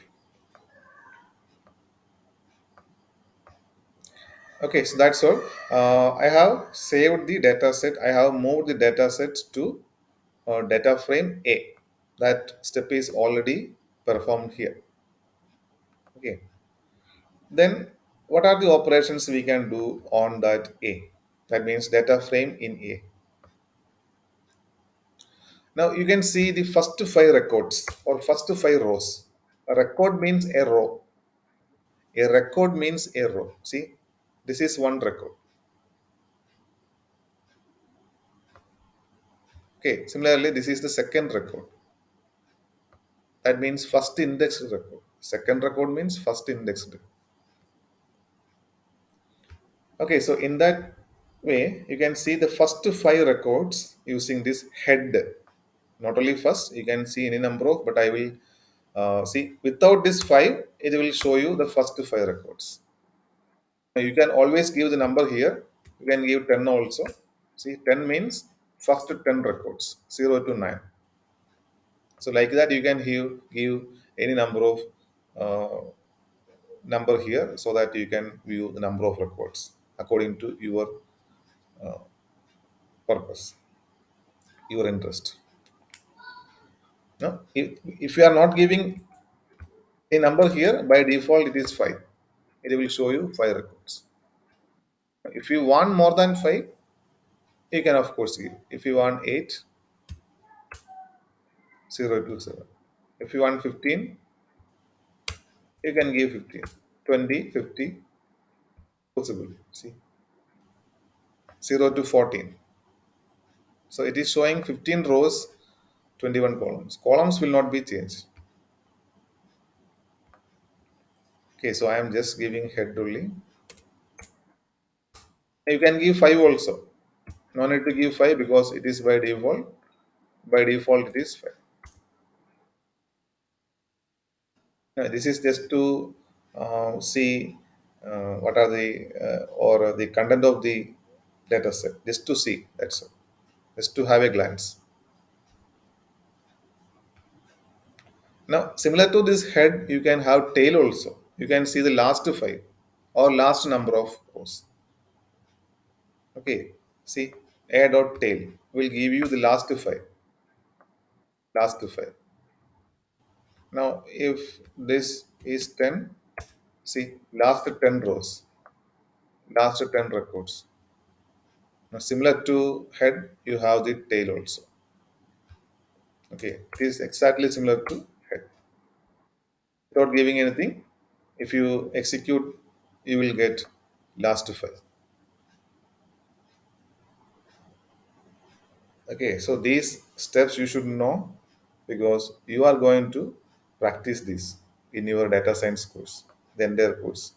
Speaker 1: Okay, so that's all. I have saved the data set. I have moved the data set to data frame A. That step is already performed here. Okay. Then what are the operations we can do on that A? That means data frame in A. Now you can see the first five records or first five rows. A record means a row. A record means a row. See, this is one record. Okay, similarly, this is the second record. That means first indexed record. Second record means first indexed record. Okay, so in that way, you can see the first five records using this head. Not only first, you can see any number of, but I will see without this five, it will show you the first five records. You can always give the number here. You can give 10 also. See, 10 means first 10 records, 0 to 9. So like that, you can give any number of number here so that you can view the number of records according to your purpose, your interest. No, if you are not giving a number here, by default it is 5. It will show you 5 records. If you want more than 5, you can of course give. If you want 8, 0 to 7. If you want 15, you can give 15. 20, 50, possible. See, 0 to 14. So it is showing 15 rows, 21 columns. Columns will not be changed. Okay, so I am just giving head only. You can give 5 also. No need to give 5 because it is by default. By default, it is 5. This is just to see what are the or the content of the data set. Just to see. That's all. Just to have a glance. Now, similar to this head, you can have tail also. You can see the last 5 or last number of rows. Okay, see, a dot tail will give you the last 5. Last 5. Now, if this is 10, see, last 10 rows, last 10 records. Now, similar to head, you have the tail also. Okay, it is exactly similar to head. Without giving anything, if you execute, you will get last 5. Okay, so these steps you should know because you are going to practice this in your data science course, the entire course.